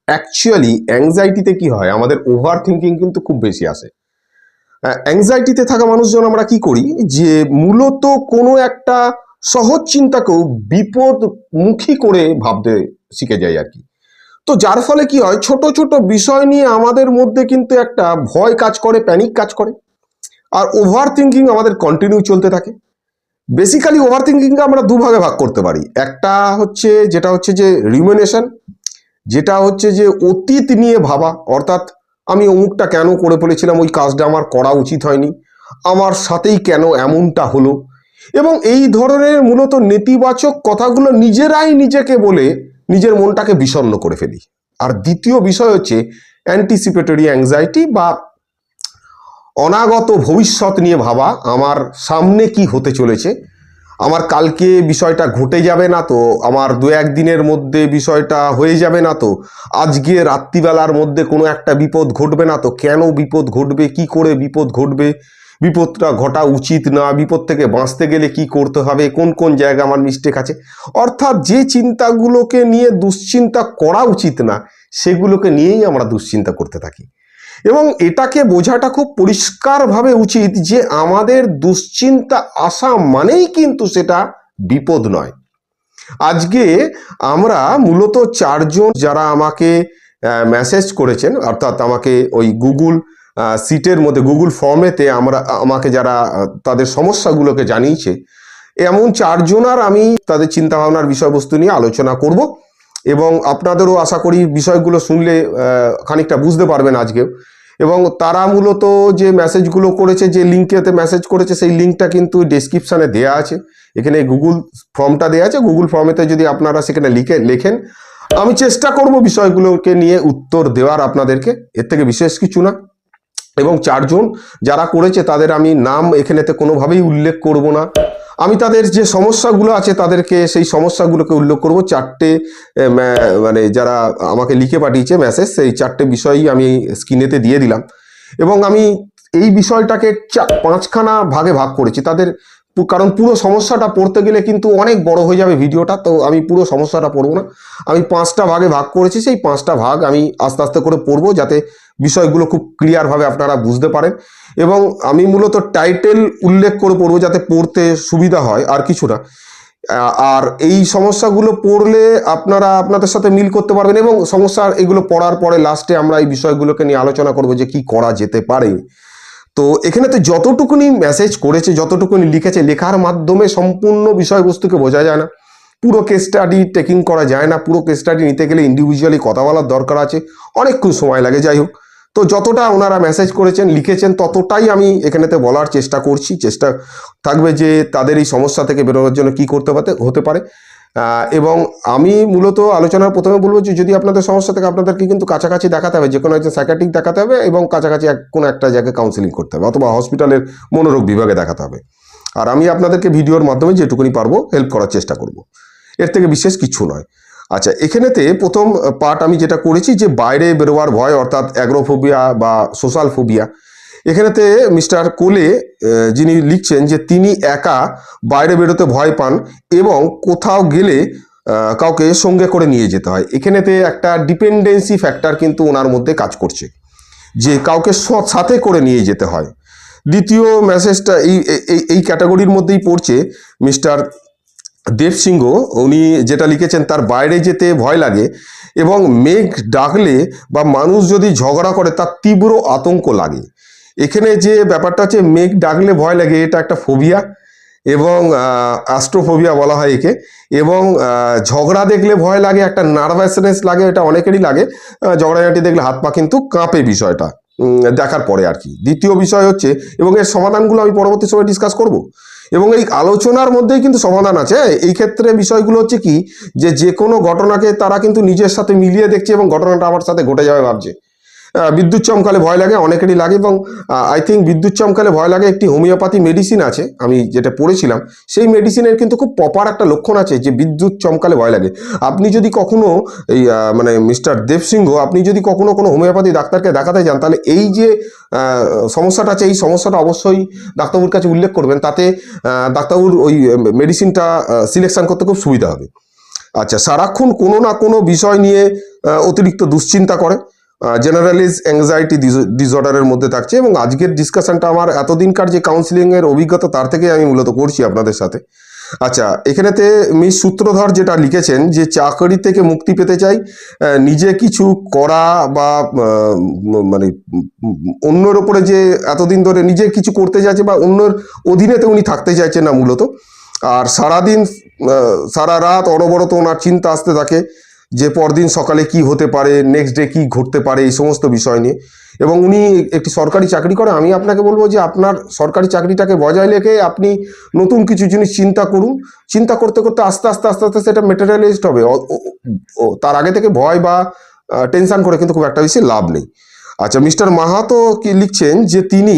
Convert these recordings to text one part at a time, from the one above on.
Actually অ্যাংজাইটিতে কি হয়, আমাদের ওভার থিঙ্কিং কিন্তু খুব বেশি আসে। অ্যাংজাইটিতে থাকা মানুষজন আমরা কি করি, যে মূলত কোনো একটা সহজ চিন্তাকেও বিপদমুখী করে ভাবতে শিখে যাই আর কি। তো যার ফলে কি হয়, ছোট ছোট বিষয় নিয়ে আমাদের মধ্যে কিন্তু একটা ভয় কাজ করে, প্যানিক কাজ করে, আর ওভার থিঙ্কিং আমাদের কন্টিনিউ চলতে থাকে। বেসিক্যালি ওভার থিঙ্কিংকে আমরা দুভাগে ভাগ করতে পারি। একটা হচ্ছে যেটা হচ্ছে যে রিউমিনেশন, যেটা হচ্ছে যে অতীত নিয়ে ভাবা, অর্থাৎ আমি অমুকটা কেন করে ফেলেছিলাম, ওই কাজটা আমার করা উচিত হয়নি, আমার সাথেই কেন এমনটা হলো, এবং এই ধরনের মূলত নেতিবাচক কথাগুলো নিজেরাই নিজেকে বলে নিজের মনটাকে বিষণ্ণ করে ফেলি। আর দ্বিতীয় বিষয় হচ্ছে অ্যান্টিসিপেটরি অ্যাংজাইটি, বা অনাগত ভবিষ্যৎ নিয়ে ভাবা, আমার সামনে কি হতে চলেছে, আমার কালকে বিষয়টা ঘটে যাবে না তো, আমার দু একদিনের মধ্যে বিষয়টা হয়ে যাবে না তো, আজকে রাত্রিবেলার মধ্যে কোনো একটা বিপদ ঘটবে না তো, কেন বিপদ ঘটবে, কি করে বিপদ ঘটবে, বিপদটা ঘটা উচিত না, বিপদ থেকে বাঁচতে গেলে কি করতে হবে, কোন কোন জায়গায় আমার মিস্টেক আছে, অর্থাৎ যে চিন্তাগুলোকে নিয়ে দুশ্চিন্তা করা উচিত না, সেগুলোকে নিয়েই আমরা দুশ্চিন্তা করতে থাকি। এবং এটাকে বোঝাটা খুব পরিষ্কারভাবে উচিত যে আমাদের দুশ্চিন্তা আসা মানেই কিন্তু সেটা বিপদ নয়। আজকে আমরা মূলত চারজন যারা আমাকে মেসেজ করেছেন, অর্থাৎ আমাকে ওই গুগল সিটের মধ্যে, গুগল ফর্মেতে আমাকে যারা তাদের সমস্যাগুলোকে জানিয়েছে, এমন চারজনার আমি তাদের চিন্তাভাবনার বিষয়বস্তু নিয়ে আলোচনা করব, এবং আপনাদেরও আশা করি বিষয়গুলো শুনলে খানিকটা বুঝতে পারবেন আজকেও। এবং তারা মূলত যে মেসেজগুলো করেছে, যে লিঙ্কেতে মেসেজ করেছে, সেই লিঙ্কটা কিন্তু ডেসক্রিপশানে দেয়া আছে, এখানে গুগল ফর্মটা দেওয়া আছে, গুগল ফর্মেতে যদি আপনারা সেখানে লেখেন, আমি চেষ্টা করব বিষয়গুলোকে নিয়ে উত্তর দেওয়ার আপনাদেরকে, এর থেকে বিশেষ কিছু না। এবং চারজন যারা করেছে তাদের আমি নাম এখানেতে কোনোভাবেই উল্লেখ করব না, আমি তাদের যে সমস্যাগুলো আছে তাদেরকে সেই সমস্যাগুলোকে উল্লেখ করব। চারটে মানে যারা আমাকে লিখে পাঠিয়েছে মেসেজ, সেই চারটে বিষয়ই আমি স্ক্রিনেতে দিয়ে দিলাম, এবং আমি এই বিষয়টাকে পাঁচখানা ভাগে ভাগ করেছি তাদের, কারণ পুরো সমস্যাটা পড়তে গেলে কিন্তু অনেক বড় হয়ে যাবে ভিডিওটা, তো আমি পুরো সমস্যাটা পড়বো না, আমি পাঁচটা ভাগে ভাগ করেছি, সেই পাঁচটা ভাগ আমি আস্তে আস্তে করে পড়বো, যাতে বিষয়গুলো খুব ক্লিয়ারভাবে আপনারা বুঝতে পারেন। এবং আমি মূলত টাইটেল উল্লেখ করে পড়বো যাতে পড়তে সুবিধা হয়, আর কিছু না। আর এই সমস্যাগুলো পড়লে আপনারা আপনাদের সাথে মিল করতে পারবেন, এবং সমস্যার এগুলো পড়ার পরে লাস্টে আমরা এই বিষয়গুলোকে নিয়ে আলোচনা করবো যে কি করা যেতে পারে। তো এখানেতে যতটুকুনি মেসেজ করেছে, যতটুকুনি লিখেছে, লেখার মাধ্যমে সম্পূর্ণ বিষয়বস্তুকে বোঝা যায় না, পুরো কেস স্টাডি টেকিং করা যায় না, পুরো কেস স্টাডি নিতে গেলে ইন্ডিভিজুয়ালি কথা বলার দরকার আছে, অনেকক্ষণ সময় লাগে। যাই হোক, তো যতটা ওনারা মেসেজ করেছেন, লিখেছেন, ততটাই আমি এখানেতে বলার চেষ্টা করছি। চেষ্টা থাকবে যে তাদের এই সমস্যা থেকে বেরোনোর জন্য কি করতে হতে পারে। এবং আমি মূলত আলোচনার প্রথমে বলবো যে যদি আপনাদের সমস্যা থাকে, আপনাদেরকে কিন্তু কাছাকাছি দেখাতে হবে, যে কোনো একজন সাইকিয়াট্রিক দেখাতে হবে, এবং কাছাকাছি কোনো একটা জায়গায় কাউন্সিলিং করতে হবে, অথবা হসপিটালের মনোরোগ বিভাগে দেখাতে হবে। আর আমি আপনাদেরকে ভিডিওর মাধ্যমে যেটুকুনি পারবো হেল্প করার চেষ্টা করব, এর থেকে বিশেষ কিছু নয়। আচ্ছা, এখানেতে প্রথম পার্ট আমি যেটা করেছি, যে বাইরে বেরোবার ভয়, অর্থাৎ অ্যাগ্রোফোবিয়া বা সোশ্যাল ফোবিয়া। এখানেতে মিস্টার কোলে যিনি লিখছেন যে তিনি একা বাইরে বেরোতে ভয় পান, এবং কোথাও গেলে কাউকে সঙ্গে করে নিয়ে যেতে হয়। এখানেতে একটা ডিপেন্ডেন্সি ফ্যাক্টর কিন্তু ওনার মধ্যে কাজ করছে, যে কাউকে সাথে করে নিয়ে যেতে হয়। দ্বিতীয় মেসেজটা এই ক্যাটাগরির মধ্যেই পড়ছে মিস্টার দেব সিংহ। উনি যেটা লিখেছেন, তার বাইরে যেতে ভয় লাগে, এবং মেঘ ডাকলে বা মানুষ যদি ঝগড়া করে তার তীব্র আতঙ্ক লাগে। এখানে যে ব্যাপারটা আছে, মেঘ ডাকলে ভয় লাগে, এটা একটা ফোবিয়া, এবং অ্যাস্ট্রোফোবিয়া বলা হয় একে। এবং ঝগড়া দেখলে ভয় লাগে, একটা নার্ভাসনেস লাগে, এটা অনেকেরই লাগে, ঝগড়াঝাটি দেখলে হাত পা কিন্তু কাঁপে বিষয়টা দেখার পরে আর কি। দ্বিতীয় বিষয় হচ্ছে, এবং এর সমাধানগুলো আমি পরবর্তী সময় ডিসকাস করব, এবং এই আলোচনার মধ্যেই কিন্তু সমাধান আছে। এই ক্ষেত্রে বিষয়গুলো হচ্ছে কি, যে কোনো ঘটনাকে তারা কিন্তু নিজের সাথে মিলিয়ে দেখছে, এবং ঘটনাটা আমার সাথে ঘটে যাবে ভাবছে। বিদ্যুৎ চমকালে ভয় লাগে, অনেকেরই লাগে, এবং আই থিঙ্ক বিদ্যুৎ চমকালে ভয় লাগে একটি হোমিওপ্যাথি মেডিসিন আছে, আমি যেটা পড়েছিলাম, সেই মেডিসিনের কিন্তু খুব প্রপার একটা লক্ষণ আছে যে বিদ্যুৎ চমকালে ভয় লাগে। আপনি যদি কখনো এই মানে মিস্টার দেব সিংহ, আপনি যদি কখনো কোনো হোমিওপ্যাথি ডাক্তারকে দেখাতে যান, তাহলে এই যে সমস্যাটা আছে, এই সমস্যাটা অবশ্যই ডাক্তারবাবুর কাছে উল্লেখ করবেন, তাতে ডাক্তারবাবুর ওই মেডিসিনটা সিলেকশন করতে খুব সুবিধা হবে। আচ্ছা, সারাক্ষণ কোনো না কোনো বিষয় নিয়ে অতিরিক্ত দুশ্চিন্তা করে, জেনারেলিজ অ্যাংজাইটি ডিসঅর্ডারের মধ্যে থাকছে। এবং আজকের ডিসকাশনটা আমার এতদিনকার যে কাউন্সিলিং এর অভিজ্ঞতা তার থেকে আমি মূলত করছি আপনাদের সাথে। আচ্ছা, এখানেতে মিস সূত্রধর যেটা লিখেছেন যে চাকরি থেকে মুক্তি পেতে চাই, নিজে কিছু করা বা মানে অন্যের ওপরে যে এতদিন ধরে নিজে কিছু করতে চাইছে বা অন্যের অধীনেতে উনি থাকতে চাইছেন না মূলত। আর সারাদিন সারা রাত অনবরত ওনার চিন্তা আসতে থাকে যে পরদিন সকালে কি হতে পারে, নেক্সট ডে কি ঘটতে পারে, এই সমস্ত বিষয় নিয়ে। এবং উনি একটি সরকারি চাকরি করে। আমি আপনাকে বলবো যে আপনার সরকারি চাকরিটাকে বজায় রেখে আপনি নতুন কিছু জিনিস চিন্তা করুন। চিন্তা করতে করতে আস্তে আস্তে আস্তে আস্তে সেটা মেটেরিয়ালাইজড হবে। তার আগে থেকে ভয় বা টেনশন করে কিন্তু খুব একটা বেশি লাভ নেই। আচ্ছা, মিস্টার মাহাতো কি লিখছেন যে তিনি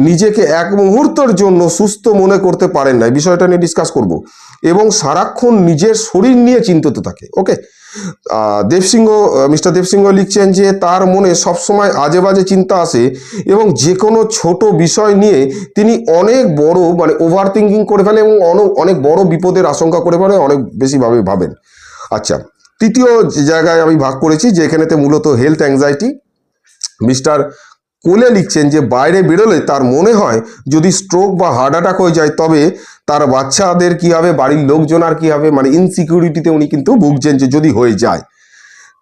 নিজেকে এক মুহূর্তের জন্য সুস্থ মনে করতে পারেন না, এই বিষয়টা নিয়ে ডিসকাস করব। এবং সারাক্ষণ নিজের শরীর নিয়ে চিন্তিত থাকে। ওকে, দেবসিংহ, মিস্টার দেবসিংহ লিখছেন যে তার মনে সবসময় আজে বাজে চিন্তা আসে এবং যে কোনো ছোট বিষয় নিয়ে তিনি অনেক বড় মানে ওভার থিঙ্কিং করে ফেলে এবং অনেক বড় বিপদের আশঙ্কা করে ফেলে, অনেক বেশিভাবে ভাবেন। আচ্ছা, তৃতীয় জায়গায় আমি ভাগ করেছি যে এখানেতে মূলত হেলথ অ্যাংজাইটি। মিস্টার কোলে লিখছেন যে বাইরে বেরোলে তার মনে হয় যদি স্ট্রোক বা হার্ট অ্যাটাক হয়ে যায় তবে তার বাচ্চাদের কি হবে, বাড়ির লোকজন আর কি হবে, মানে ইনসিকিউরিটিতে উনি কিন্তু ভুগছেন যে যদি হয়ে যায়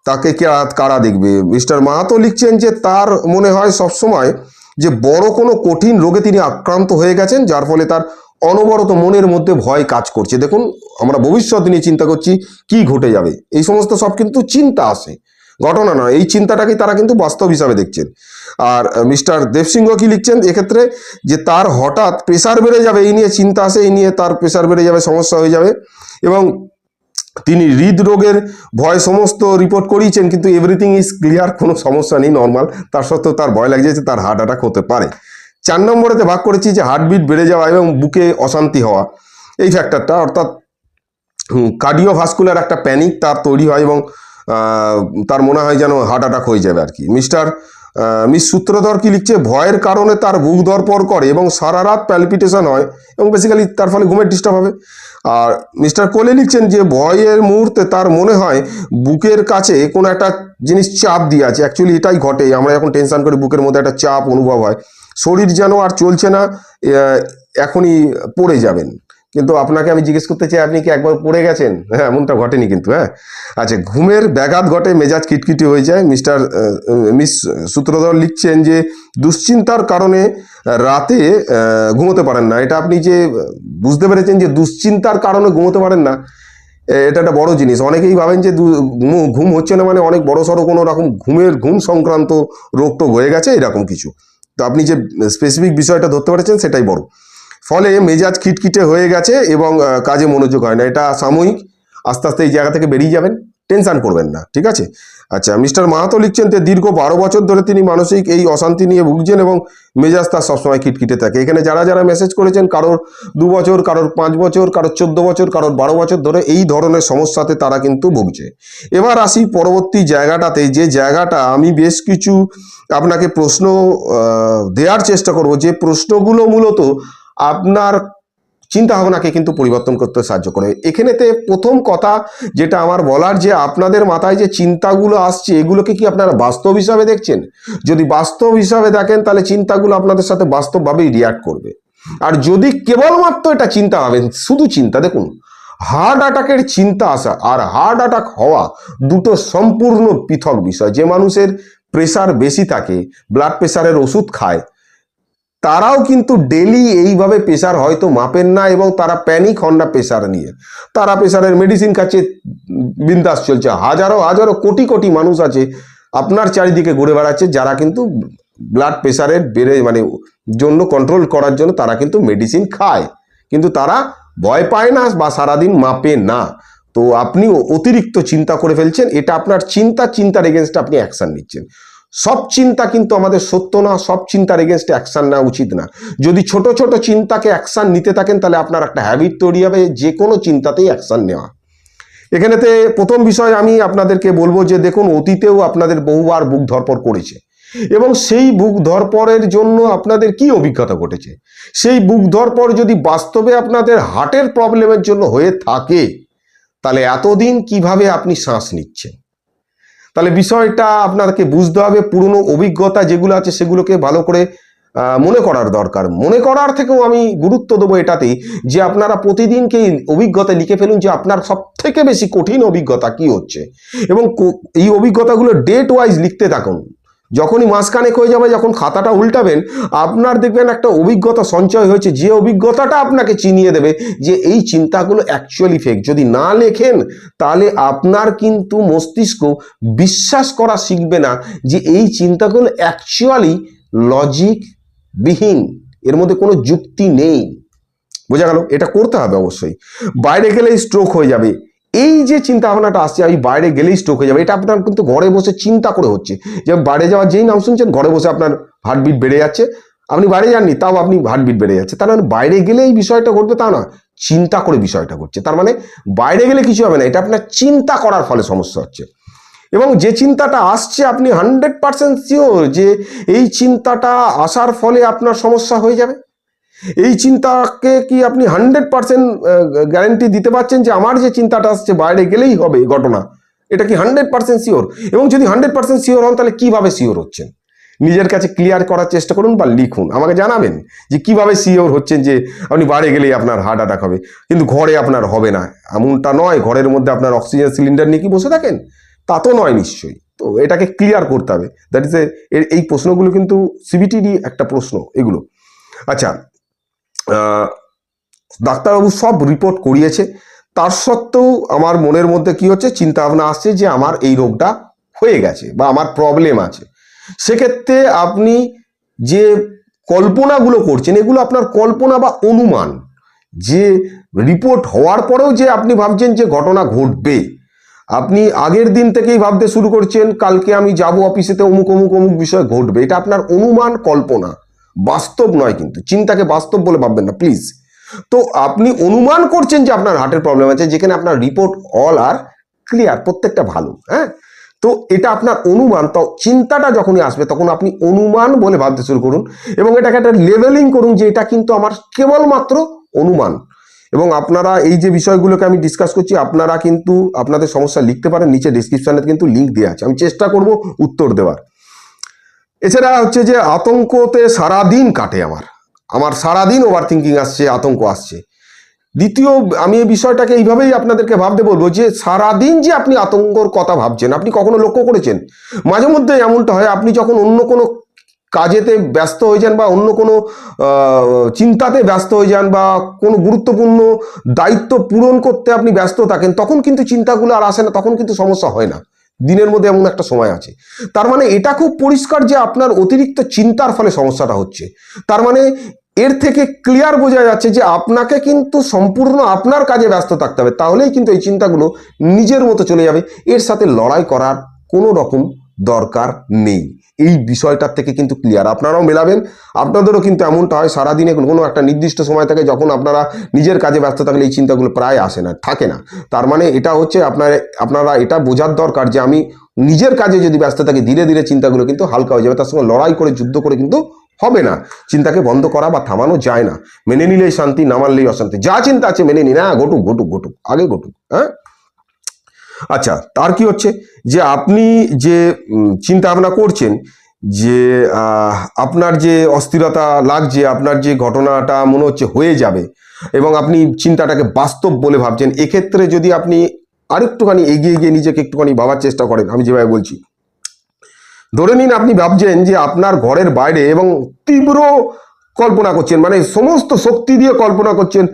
তাকে কারা দেখবে। মিস্টার মাহাতো লিখছেন যে তার মনে হয় সবসময় যে বড় কোনো কঠিন রোগে তিনি আক্রান্ত হয়ে গেছেন, যার ফলে তার অনবরত মনের মধ্যে ভয় কাজ করছে। দেখুন, আমরা ভবিষ্যৎ নিয়ে চিন্তা করছি কি ঘটে যাবে, এই সমস্ত সব কিন্তু চিন্তা আসে, ঘটনা নয়। এই চিন্তাটাকেই তারা কিন্তু বাস্তব হিসাবে দেখছেন। আর মিস্টার দেবসিংহ কি লিখছেন এক্ষেত্রে যে তার হঠাৎ প্রেশার বেড়ে যাবে, এই নিয়ে চিন্তা আসে, এই নিয়ে তার প্রেশার বেড়ে যাবে, সমস্যা হয়ে যাবে। এবং তিনি হৃদরোগের ভয় সমস্ত রিপোর্ট করিয়েছেন কিন্তু এভরিথিং ইজ ক্লিয়ার, কোনো সমস্যা নেই, নর্মাল। তার সত্ত্বেও তার ভয় লাগছে যে তার হার্ট অ্যাটাক হতে পারে। 4 নম্বরেতে ভাগ করেছি যে হার্টবিট বেড়ে যাওয়া এবং বুকে অশান্তি হওয়া, এই ফ্যাক্টরটা, অর্থাৎ কার্ডিওভাস্কুলার একটা প্যানিক তার তৈরি হয় এবং তার মনে হয় যেন হার্ট অ্যাটাক হয়ে যাবে আর কি। মিস সূত্রধর কি লিখছে ভয়ের কারণে তার বুক ধড়ফড় করে এবং সারা রাত প্যালপিটেশন হয় এবং বেসিক্যালি তার ফলে ঘুমের ডিস্টার্ব হবে। আর মিস্টার কোলে লিখছেন যে ভয়ের মুহূর্তে তার মনে হয় বুকের কাছে কোনো একটা জিনিস চাপ দিয়ে আছে। অ্যাকচুয়ালি এটাই ঘটে, আমরা যখন টেনশন করি বুকের মধ্যে একটা চাপ অনুভব হয়, শরীর যেন আর চলছে না, এখনই পড়ে যাবেন। কিন্তু আপনাকে আমি জিজ্ঞেস করতে চাই, আপনি কি একবার পড়ে গেছেন? হ্যাঁ, এমনটা ঘটেনি কিন্তু। হ্যাঁ, আচ্ছা, ঘুমের ব্যাঘাত ঘটে, মেজাজ কিটকিটি হয়ে যায়। মিস সূত্রধর লিখছেন যে দুশ্চিন্তার কারণে রাতে ঘুমোতে পারেন না। এটা আপনি যে বুঝতে পেরেছেন যে দুশ্চিন্তার কারণে ঘুমোতে পারেন না, এটা একটা বড় জিনিস। অনেকেই ভাবেন যে ঘুম হচ্ছে না মানে অনেক বড় সড়ো কোনো রকম ঘুম সংক্রান্ত রোগ টোগ হয়ে গেছে, এরকম কিছু। তো আপনি যে স্পেসিফিক বিষয়টা ধরতে পেরেছেন সেটাই বড়। ফলে মেজাজ খিটখিটে হয়ে গেছে এবং কাজে মনোযোগ হয় না। এটা সাময়িক, আস্তে আস্তে এই জায়গা থেকে বেরিয়ে যাবেন, টেনশন করবেন না, ঠিক আছে? আচ্ছা, মিস্টার মাহাতো লিখছেন যে দীর্ঘ 12 বছর ধরে তিনি মানসিক এই অশান্তি নিয়ে ভুগছেন এবং মেজাজ তার সবসময় খিটখিটে থাকে। এখানে যারা যারা মেসেজ করেছেন, কারোর 2 বছর, কারোর 5 বছর, কারোর 14 বছর, কারোর 12 বছর ধরে এই ধরনের সমস্যাতে তারা কিন্তু ভুগছে। এবার আসি পরবর্তী জায়গাটাতে, যে জায়গাটা আমি বেশ কিছু আপনাকে প্রশ্ন দেওয়ার চেষ্টা করব, যে প্রশ্নগুলো মূলত আপনার চিন্তা ভাবনাকে কিন্তু পরিবর্তন করতে সাহায্য করে। এখানেতে প্রথম কথা যেটা আমার বলার, যে আপনাদের মাথায় যে চিন্তাগুলো আসছে এগুলোকে কি আপনারা বাস্তব হিসাবে দেখছেন? যদি বাস্তব হিসাবে দেখেন তাহলে চিন্তাগুলো আপনাদের সাথে বাস্তবভাবেই রিয়াক্ট করবে। আর যদি কেবলমাত্র এটা চিন্তা ভাবেন, শুধু চিন্তা, দেখুন, হার্ট অ্যাটাকের চিন্তা আসা আর হার্ট অ্যাটাক হওয়া দুটো সম্পূর্ণ পৃথক বিষয়। যে মানুষের প্রেশার বেশি থাকে, ব্লাড প্রেশারের ওষুধ খায়, তারাও কিন্তু ডেলি এইভাবে প্রেশার হয়তো মাপেন না এবং তারা প্যানিক হন না প্রেশার নিয়ে। তারা প্রেশারের মেডিসিন খাচ্ছে, বিন্দাস চলছে। হাজারো হাজারো কোটি কোটি মানুষ আছে আপনার চারিদিকে ঘুরে বেড়াচ্ছে যারা কিন্তু ব্লাড প্রেশারের জন্য কন্ট্রোল করার জন্য তারা কিন্তু মেডিসিন খায়, কিন্তু তারা ভয় পায় না বা সারাদিন মাপে না। তো আপনি অতিরিক্ত চিন্তা করে ফেলছেন, এটা আপনার চিন্তার এগেনস্টে আপনি অ্যাকশন নিচ্ছেন। সব চিন্তা কিন্তু আমাদের সত্য না, সব চিন্তার এগেনস্টে অ্যাকশন নেওয়া উচিত না। যদি ছোট ছোট চিন্তাকে অ্যাকশন নিতে থাকেন তাহলে আপনার একটা হ্যাবিট তৈরি হবে যে কোনো চিন্তাতেই অ্যাকশন নেওয়া। এখানেতে প্রথম বিষয় আমি আপনাদেরকে বলবো যে দেখুন, অতীতেও আপনাদের বহুবার বুক ধড়ফড় করেছে এবং সেই বুক ধড়ফড়ের জন্য আপনাদের কি অভিজ্ঞতা ঘটেছে। সেই বুক ধড়ফড় যদি বাস্তবে আপনাদের হার্টের প্রবলেমের জন্য হয়ে থাকে তাহলে এতদিন কিভাবে আপনি শ্বাস নিচ্ছেন? তাহলে বিষয়টা আপনাকে বুঝতে হবে, পুরনো অভিজ্ঞতা যেগুলো আছে সেগুলোকে ভালো করে মনে করার দরকার। মনে করার থেকেও আমি গুরুত্ব দেবো এটাতেই যে আপনারা প্রতিদিনকে অভিজ্ঞতা লিখে ফেলুন যে আপনার সব থেকে বেশি কঠিন অভিজ্ঞতা কি হচ্ছে, এবং এই অভিজ্ঞতাগুলো ডেট ওয়াইজ লিখতে থাকুন। যখনই মাসখানেক হয়ে যাবে, যখন খাতাটা উল্টাবেন, আপনার দেখবেন একটা অভিজ্ঞতা সঞ্চয় হয়েছে, যে অভিজ্ঞতাটা আপনাকে চিনিয়ে দেবে যে এই চিন্তাগুলো অ্যাকচুয়ালি ফেক। যদি না লেখেন তাহলে আপনার কিন্তু মস্তিষ্ক বিশ্বাস করা শিখবে না যে এই চিন্তাগুলো অ্যাকচুয়ালি লজিক বিহীন, এর মধ্যে কোনো যুক্তি নেই। বোঝা গেল? এটা করতে হবে অবশ্যই। বাইরে গেলেই স্ট্রোক হয়ে যাবে, এই যে চিন্তা ভাবনাটা আসছে আমি বাইরে গেলেই স্ট্রোক হয়ে যাবে, এটা আপনার কিন্তু ঘরে বসে চিন্তা করে হচ্ছে। যে বাইরে যাওয়ার যেই নাম শুনছেন, ঘরে বসে আপনার হার্টবিট বেড়ে যাচ্ছে, আপনি বাইরে যাননি তাও আপনি হার্টবিট বেড়ে যাচ্ছে। তার মানে বাইরে গেলে এই বিষয়টা ঘটবে তা না, চিন্তা করে বিষয়টা ঘটছে। তার মানে বাইরে গেলে কিছু হবে না, এটা আপনার চিন্তা করার ফলে সমস্যা হচ্ছে। এবং যে চিন্তাটা আসছে আপনি 100% শিওর যে এই চিন্তাটা আসার ফলে আপনার সমস্যা হয়ে যাবে। এই চিন্তাকে কি আপনি 100% গ্যারান্টি দিতে পারছেন যে আমার যে চিন্তাটা আসছে বাইরে গেলেই হবে ঘটনা? এটা কি 100% শিওর? এবং যদি 100% শিওর হন তাহলে কিভাবে শিওর হচ্ছেন? নিজের কাছে ক্লিয়ার করার চেষ্টা করুন বা লিখুন, আমাকে জানাবেন যে কিভাবে শিওর হচ্ছেন যে আপনি বাইরে গেলেই আপনার হার্ট অ্যাটাক হবে, কিন্তু ঘরে আপনার হবে না। এমনটা নয়, ঘরের মধ্যে আপনার অক্সিজেন সিলিন্ডার নিয়ে কি বসে থাকেন? তা তো নয় নিশ্চয়ই। তো এটাকে ক্লিয়ার করতে হবে। দ্যাট ইজ এই প্রশ্নগুলো কিন্তু সিবিটিরই একটা প্রশ্ন এগুলো। আচ্ছা, ডাক্তারবাবু সব রিপোর্ট করিয়েছে, তার সত্ত্বেও আমার মনের মধ্যে কি হচ্ছে, চিন্তা ভাবনা আসছে যে আমার এই রোগটা হয়ে গেছে বা আমার প্রবলেম আছে। সেক্ষেত্রে আপনি যে কল্পনাগুলো করছেন এগুলো আপনার কল্পনা বা অনুমান। যে রিপোর্ট হওয়ার পরেও যে আপনি ভাবছেন যে ঘটনা ঘটবে, আপনি আগের দিন থেকেই ভাবতে শুরু করছেন কালকে আমি যাব অফিসেতে, অমুক অমুক অমুক বিষয় ঘটবে, এটা আপনার অনুমান, কল্পনা, বাস্তব নয়। কিন্তু চিন্তাকে বাস্তব বলে ভাববেন না প্লিজ। তো আপনি অনুমান করছেন যে আপনার হার্টের প্রবলেম আছে, যেখানে আপনার রিপোর্ট অল আর ক্লিয়ার, প্রত্যেকটা ভালো। হ্যাঁ, তো এটা আপনার অনুমান। তো চিন্তাটা যখনই আসবে তখন আপনি অনুমান বলে ভাবতে শুরু করুন এবং এটাকে একটা লেভেলিং করুন যে এটা কিন্তু আমার কেবলমাত্র অনুমান। এবং আপনারা এই যে বিষয়গুলোকে আমি ডিসকাস করছি, আপনারা কিন্তু আপনাদের সমস্যা লিখতে পারেন, নিচে ডিসক্রিপশনে কিন্তু লিঙ্ক দেওয়া আছে, আমি চেষ্টা করব উত্তর দেওয়ার। এছাড়া হচ্ছে যে আতঙ্কতে সারাদিন কাটে আমার সারাদিন ওভার থিঙ্কিং আসছে, আতঙ্ক আসছে। দ্বিতীয়, আমি এই বিষয়টাকে এইভাবেই আপনাদেরকে ভাবতে বলবো যে সারাদিন যে আপনি আতঙ্কর কথা ভাবছেন, আপনি কখনো লক্ষ্য করেছেন মাঝে মধ্যে এমনটা হয়, আপনি যখন অন্য কোনো কাজেতে ব্যস্ত হয়ে যান বা অন্য কোনো চিন্তাতে ব্যস্ত হয়ে যান বা কোনো গুরুত্বপূর্ণ দায়িত্ব পূরণ করতে আপনি ব্যস্ত থাকেন, তখন কিন্তু চিন্তাগুলো আর আসে না, তখন কিন্তু সমস্যা হয় না। দিনের মধ্যে এমন একটা সময় আছে। তার মানে এটা খুব পরিষ্কার যে আপনার অতিরিক্ত চিন্তার ফলে সমস্যাটা হচ্ছে। তার মানে এর থেকে ক্লিয়ার বোঝা যাচ্ছে যে আপনাকে কিন্তু সম্পূর্ণ আপনার কাজে ব্যস্ত থাকতে হবে, তাহলেই কিন্তু এই চিন্তাগুলো নিজের মতো চলে যাবে। এর সাথে লড়াই করার কোনো রকম দরকার নেই। এই বিষয়টার থেকে কিন্তু ক্লিয়ার, আপনারাও মেলাবেন। আপনাদেরও কিন্তু এমনটা হয় সারাদিনে কোনো একটা নির্দিষ্ট সময় থাকে যখন আপনারা নিজের কাজে ব্যস্ত থাকলে এই চিন্তাগুলো প্রায় আসে না, থাকে না। তার মানে এটা হচ্ছে আপনারা এটা বোঝার দরকার যে আমি নিজের কাজে যদি ব্যস্ত থাকি, ধীরে ধীরে চিন্তাগুলো কিন্তু হালকা হয়ে যাবে। তার সঙ্গে লড়াই করে, যুদ্ধ করে কিন্তু হবে না। চিন্তাকে বন্ধ করা বা থামানো যায় না। মেনে নিলেই শান্তি, না মানলেই অশান্তি। যা চিন্তা আছে মেনে নিন, হ্যাঁ, ঘটুক ঘটুক ঘটুক, আগে ঘটুক। হ্যাঁ, আচ্ছা, তার কি হচ্ছে যে আপনি যে চিন্তা ভাবনা করছেন যে আপনার যে অস্থিরতা লাগছে, আপনার যে ঘটনাটা মনে হচ্ছে হয়ে যাবে এবং আপনি চিন্তাটাকে বাস্তব বলে ভাবছেন, এক্ষেত্রে যদি আপনি আরেকটুখানি এগিয়ে গিয়ে নিজেকে একটুখানি ভাবার চেষ্টা করেন, আমি যেভাবে বলছি, ধরে নিন আপনি ভাবছেন যে আপনার ঘরের বাইরে এবং তীব্র কল্পনা করছেন, মানে সমস্ত শক্তি দিয়ে কল্পনা করছেন,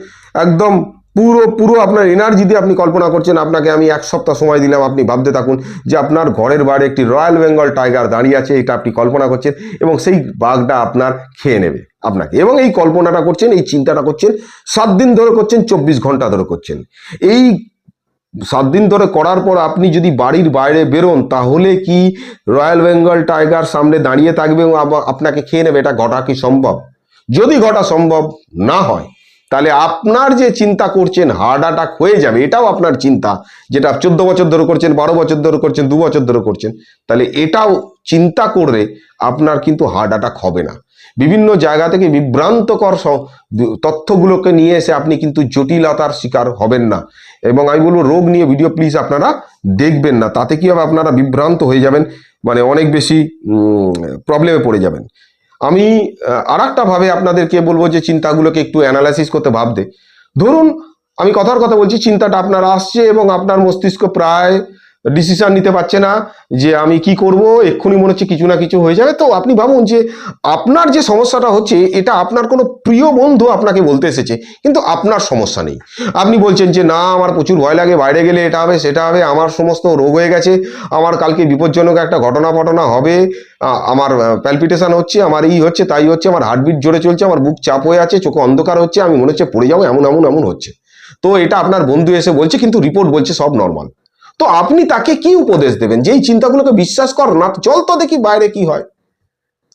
একদম পুরো পুরো আপনার এনার্জি দিয়ে আপনি কল্পনা করছেন। আপনাকে আমি 1 সপ্তাহ সময় দিলাম, আপনি ভাবতে থাকুন যে আপনার ঘরের বাইরে একটি রয়্যাল বেঙ্গল টাইগার দাঁড়িয়ে আছে, এটা আপনি কল্পনা করছেন এবং সেই বাঘটা আপনার খেয়ে নেবে আপনাকে। এবং এই কল্পনাটা করছেন, এই চিন্তাটা করছেন 7 দিন ধরে করছেন, 24 ঘন্টা ধরে করছেন। এই 7 দিন ধরে করার পর আপনি যদি বাড়ির বাইরে বেরোন, তাহলে কি রয়্যাল বেঙ্গল টাইগার সামনে দাঁড়িয়ে থাকবে এবং আপনাকে খেয়ে নেবে? এটা ঘটা কি সম্ভব? যদি ঘটা সম্ভব না হয়, তাহলে আপনার যে চিন্তা করছেন হার্ট অ্যাটাক হয়ে যাবে, এটাও আপনার চিন্তা, যেটা 14 বছর ধরে করছেন, 12 বছর ধরে করছেন, 2 বছর ধরে করছেন, তাহলে এটাও চিন্তা করে আপনার কিন্তু হার্ট অ্যাটাক হবে না। বিভিন্ন জায়গা থেকে বিভ্রান্তকর তথ্যগুলোকে নিয়ে এসে আপনি কিন্তু জটিলতার শিকার হবেন না। এবং আমি বলবো রোগ নিয়ে ভিডিও প্লিজ আপনারা দেখবেন না, তাতে কি হবে আপনারা বিভ্রান্ত হয়ে যাবেন, মানে অনেক বেশি প্রবলেমে পড়ে যাবেন। আমি আর একটা ভাবে আপনাদেরকে বলবো যে চিন্তাগুলোকে একটু অ্যানালাইসিস করতে ভাবতে। ধরুন আমি কথার কথা বলছি, চিন্তাটা আপনার আসছে এবং আপনার মস্তিষ্ক প্রায় ডিসিশন নিতে পারছে না যে আমি কি করব, এক্ষুনি মনে হচ্ছে কিছু না কিছু হয়ে যাবে। তো আপনি ভাবুন যে আপনার যে সমস্যাটা হচ্ছে এটা আপনার কোনো প্রিয় বন্ধু আপনাকে বলতে এসেছে, কিন্তু আপনার সমস্যা নেই। আপনি বলছেন যে না আমার প্রচুর ভয় লাগে, বাইরে গেলে এটা হবে সেটা হবে, আমার সমস্ত রোগ হয়ে গেছে, আমার কালকে বিপজ্জনক একটা ঘটনা হবে, আমার প্যালপিটেশন হচ্ছে, আমার এই হচ্ছে তাই হচ্ছে, আমার হার্টবিট জোরে চলছে, আমার বুক চাপ হয়ে আছে, চোখে অন্ধকার হচ্ছে, আমি মনে হচ্ছে পড়ে যাবো, এমন এমন এমন হচ্ছে। তো এটা আপনার বন্ধু এসে বলছে, কিন্তু রিপোর্ট বলছে সব নর্মাল। তো আপনি তাকে কি উপদেশ দেবেন? যে এই চিন্তাগুলোকে বিশ্বাস কর না, চল তো দেখি বাইরে কি হয়।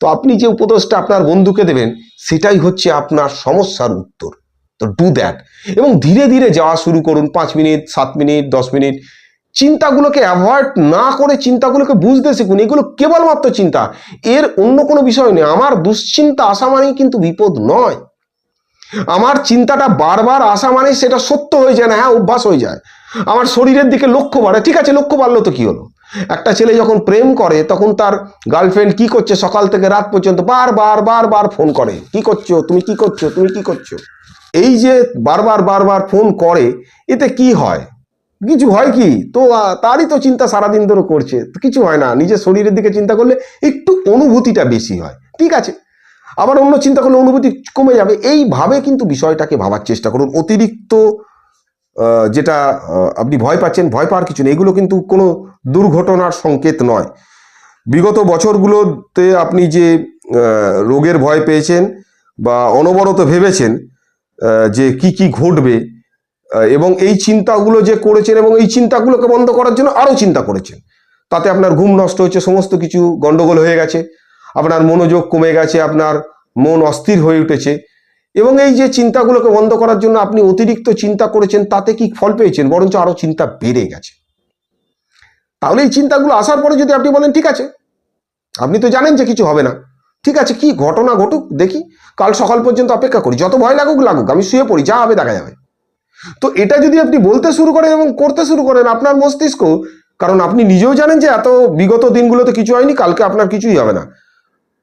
তো আপনি যে উপদেশটা আপনার বন্ধুকে দেবেন সেটাই হচ্ছে আপনার সমস্যার উত্তর। তো ডু দ্যাট, এবং ধীরে ধীরে যাওয়া শুরু করুন, 5 মিনিট 7 মিনিট 10 মিনিট। চিন্তাগুলোকে অ্যাভয়েড না করে চিন্তাগুলোকে বুঝতে শিখুন, এগুলো কেবলমাত্র চিন্তা, এর অন্য কোনো বিষয় নেই। আমার দুশ্চিন্তা আসা মানেই কিন্তু বিপদ নয়। আমার চিন্তাটা বারবার আসা মানে সেটা সত্য হয়ে যায় না, হ্যাঁ অভ্যাস হয়ে যায়। আমার শরীরের দিকে লক্ষ্য বাড়ে, ঠিক আছে লক্ষ্য বাড়লো তো কি হলো? একটা ছেলে যখন প্রেম করে তখন তার গার্লফ্রেন্ড কি করছে, সকাল থেকে রাত পর্যন্ত বারবার বারবার ফোন করে, কি করছো তুমি, কি করছো তুমি, কি করছো। এই যে বারবার বারবার ফোন করে, এতে কি হয়? কিছু হয় কি? তো তারই তো চিন্তা সারাদিন ধরে করছে, তো কিছু হয় না। নিজের শরীরের দিকে চিন্তা করলে একটু অনুভূতিটা বেশি হয়, ঠিক আছে। আবার অন্য চিন্তা করলে অনুভূতি কমে যাবে। এইভাবে কিন্তু বিষয়টাকে ভাবার চেষ্টা করুন। অতিরিক্ত যেটা আপনি ভয় পাচ্ছেন, ভয় পাওয়ার কিছু নেই, এগুলো কিন্তু কোনো দুর্ঘটনার সংকেত নয়। বিগত বছরগুলোতে আপনি যে রোগের ভয় পেয়েছেন বা অনবরত ভেবেছেন যে কি কি ঘটবে, এবং এই চিন্তাগুলো যে করেছেন এবং এই চিন্তাগুলোকে বন্ধ করার জন্য আরো চিন্তা করেছেন, তাতে আপনার ঘুম নষ্ট হচ্ছে, সমস্ত কিছু গন্ডগোল হয়ে গেছে, আপনার মনোযোগ কমে গেছে, আপনার মন অস্থির হয়ে উঠেছে। এবং এই যে চিন্তাগুলোকে বন্ধ করার জন্য আপনি অতিরিক্ত চিন্তা করেছেন, তাতে কি ফল পেয়েছেন? বরঞ্চ আরো চিন্তা বেড়ে গেছে। তাহলে এই চিন্তাগুলো আসার পরে যদি আপনি বলেন ঠিক আছে, আপনি তো জানেন যে কিছু হবে না, ঠিক আছে কি ঘটনা ঘটুক দেখি, কাল সকাল পর্যন্ত অপেক্ষা করি, যত ভয় লাগুক লাগুক, আমি শুয়ে পড়ি, যা হবে দেখা যাবে। তো এটা যদি আপনি বলতে শুরু করেন এবং করতে শুরু করেন, আপনার মস্তিষ্ক, কারণ আপনি নিজেও জানেন যে এত বিগত দিনগুলোতে কিছু হয়নি, কালকে আপনার কিছুই হবে না,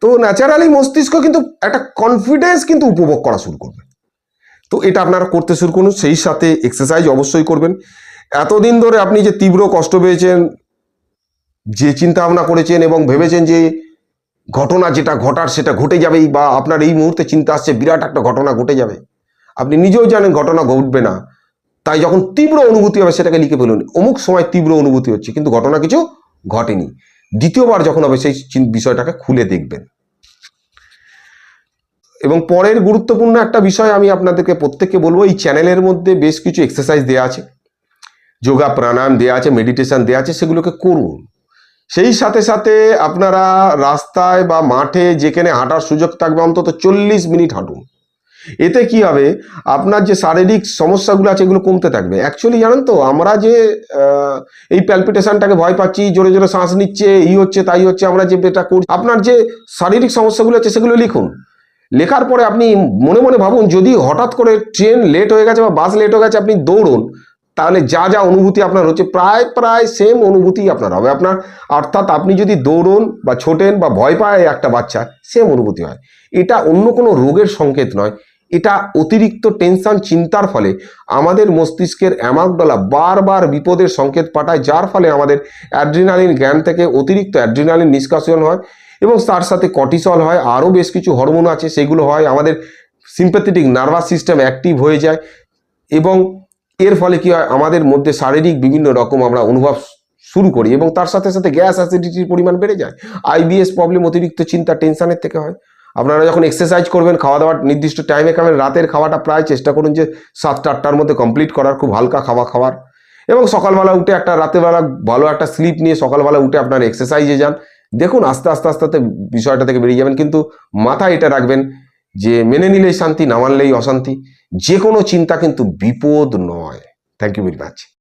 তো ন্যাচারালি মস্তিষ্ক কিন্তু একটা কনফিডেন্স কিন্তু উপভোগ করা শুরু করবে। তো এটা আপনারা করতে শুরু করুন, সেই সাথে এক্সারসাইজ অবশ্যই করবেন। এতদিন ধরে আপনি যে তীব্র কষ্ট পেয়েছেন, যে চিন্তা ভাবনা করেছেন এবং ভেবেছেন যে ঘটনা যেটা ঘটার সেটা ঘটে যাবেই, বা আপনার এই মুহূর্তে চিন্তা আসছে বিরাট একটা ঘটনা ঘটে যাবে, আপনি নিজেও জানেন ঘটনা ঘটবে না, তাই যখন তীব্র অনুভূতি হবে সেটাকে লিখে ফেলুন, অমুক সময় তীব্র অনুভূতি হচ্ছে কিন্তু ঘটনা কিছু ঘটেনি। দ্বিতীয়বার যখন হবে সেই বিষয়টাকে খুলে দেখবেন। এবং পরের গুরুত্বপূর্ণ একটা বিষয় আমি আপনাদেরকে প্রত্যেককে বলবো, এই চ্যানেলের মধ্যে বেশ কিছু এক্সারসাইজ দেওয়া আছে, যোগা প্রাণায়াম দেওয়া আছে, মেডিটেশন দেওয়া আছে, সেগুলোকে করুন। সেই সাথে সাথে আপনারা রাস্তায় বা মাঠে যেখানে হাঁটার সুযোগ থাকবে অন্তত 40 মিনিট হাঁটুন। এতে কি হবে, আপনার যে শারীরিক সমস্যাগুলো আছে এগুলো কমতে থাকবে। অ্যাকচুয়ালি জানেন তো, আমরা যে এই প্যালপিটেশনটাকে ভয় পাচ্ছি, জোরে জোরে শ্বাস নিচ্ছে, এই হচ্ছে তাই হচ্ছে, আমরা যে এটা করছি, আপনার যে শারীরিক সমস্যাগুলো আছে সেগুলো লিখুন। লেখার পরে আপনি মনে মনে ভাবুন, যদি হঠাৎ করে ট্রেন লেট হয়ে গেছে বা বাস লেট হয়ে গেছে, আপনি দৌড়ুন, তাহলে যা যা অনুভূতি আপনার হচ্ছে প্রায় প্রায় সেম অনুভূতি আপনার হবে। আপনার অর্থাৎ আপনি যদি দৌড়ুন বা ছোটেন বা ভয় পায় একটা বাচ্চা, সেম অনুভূতি হয়। এটা অন্য কোনো রোগের সংকেত নয়, এটা অতিরিক্ত টেনশন চিন্তার ফলে আমাদের মস্তিষ্কের অ্যামাগডালা বারবার বিপদের সংকেত পাঠায়, যার ফলে আমাদের অ্যাড্রিনালিন জ্ঞান থেকে অতিরিক্ত অ্যাড্রিনালিন নিষ্কাশন হয়, এবং তার সাথে কর্টিসল হয়, আরও বেশ কিছু হরমোন আছে সেগুলো হয়, আমাদের সিম্প্যাথেটিক নার্ভাস সিস্টেম অ্যাক্টিভ হয়ে যায়, এবং এর ফলে কি হয়, আমাদের মধ্যে শারীরিক বিভিন্ন রকম আমরা অনুভব শুরু করি, এবং তার সাথে সাথে গ্যাস অ্যাসিডিটির পরিমাণ বেড়ে যায়। আইবিএস প্রবলেম অতিরিক্ত চিন্তা টেনশনের থেকে হয়। আপনারা যখন এক্সারসাইজ করবেন, খাওয়া দাওয়ার নির্দিষ্ট টাইমে খাবেন, রাতের খাওয়াটা প্রায় চেষ্টা করুন যে 7-8টার মধ্যে কমপ্লিট করার, খুব হালকা খাবার, এবং সকালবেলা উঠে একটা রাতেরবেলা ভালো একটা স্লিপ নিয়ে সকালবেলা উঠে আপনার এক্সারসাইজে যান। দেখুন আস্তে আস্তে আস্তে আস্তে বিষয়টা থেকে বেরিয়ে যাবেন। কিন্তু মাথায় এটা রাখবেন যে মেনে নিলেই শান্তি, না মানলেই অশান্তি। যে কোনো চিন্তা কিন্তু বিপদ নয়। Thank you very much.